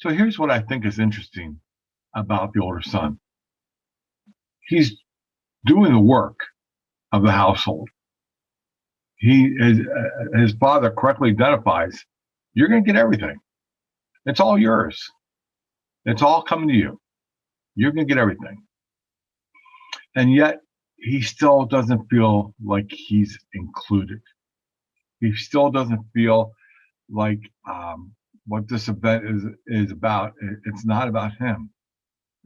So here's what I think is interesting about the older son. He's doing the work of the household. His father correctly identifies, you're going to get everything. It's all yours. It's all coming to you. You're going to get everything. And yet he still doesn't feel like he's included. He still doesn't feel like what this event is about. It's not about him.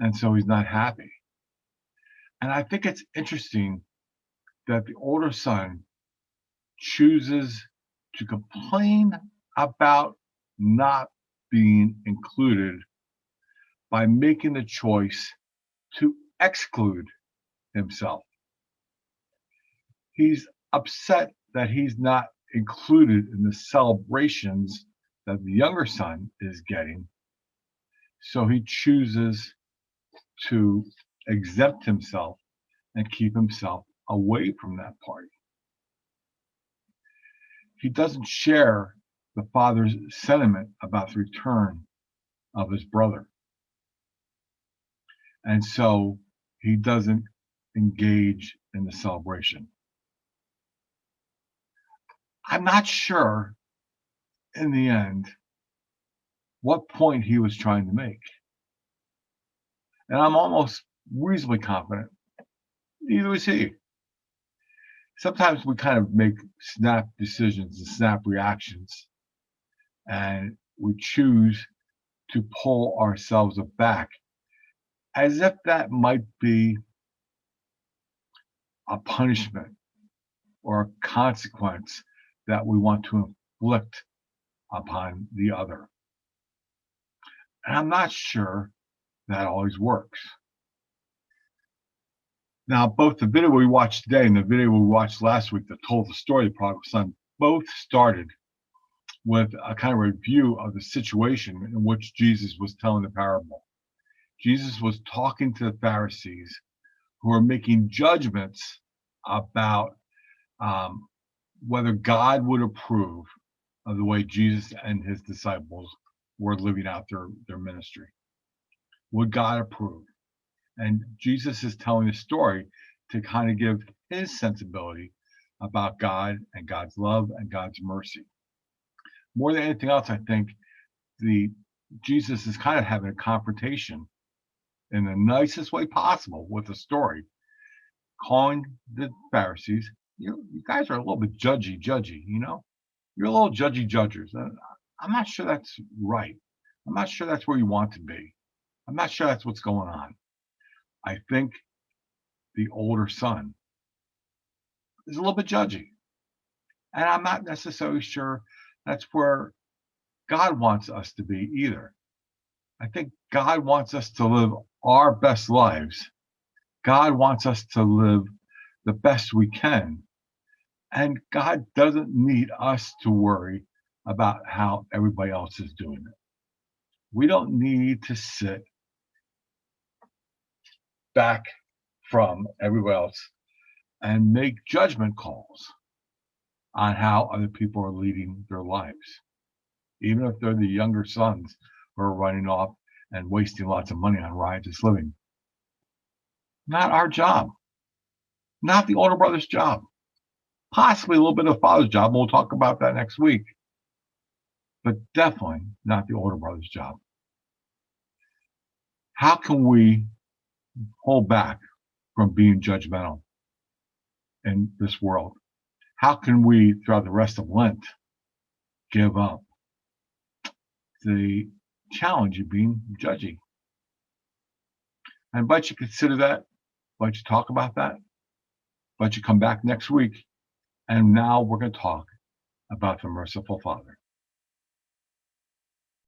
And so he's not happy. And I think it's interesting that the older son chooses to complain about not being included by making the choice to exclude himself. He's upset that he's not included in the celebrations that the younger son is getting. So he chooses to exempt himself and keep himself away from that party. He doesn't share the father's sentiment about the return of his brother. And so he doesn't engage in the celebration. I'm not sure in the end what point he was trying to make. And I'm almost reasonably confident neither was he. Sometimes we kind of make snap decisions and snap reactions, and we choose to pull ourselves back as if that might be a punishment or a consequence that we want to inflict upon the other. And I'm not sure that always works. Now, both the video we watched today and the video we watched last week that told the story of the prodigal son both started with a kind of review of the situation in which Jesus was telling the parable. Jesus was talking to the Pharisees who were making judgments about whether God would approve of the way Jesus and his disciples were living out their ministry. Would God approve? And Jesus is telling a story to kind of give his sensibility about God and God's love and God's mercy. More than anything else, I think Jesus is kind of having a confrontation in the nicest way possible with the story, calling the Pharisees, you guys are a little bit judgy, you know? You're a little judgers. I'm not sure that's right. I'm not sure that's where you want to be. I'm not sure that's what's going on. I think the older son is a little bit judgy. And I'm not necessarily sure that's where God wants us to be either. I think God wants us to live our best lives. God wants us to live the best we can. And God doesn't need us to worry about how everybody else is doing it. We don't need to sit back from everybody else and make judgment calls on how other people are leading their lives, even if they're the younger sons who are running off and wasting lots of money on riotous living. Not our job, not the older brother's job, possibly a little bit of the father's job. We'll talk about that next week, but definitely not the older brother's job. How can we hold back from being judgmental in this world? How can we, throughout the rest of Lent, give up the challenge of being judgy? I invite you to consider that. I invite you to talk about that. I invite you to come back next week. And now we're going to talk about the merciful Father.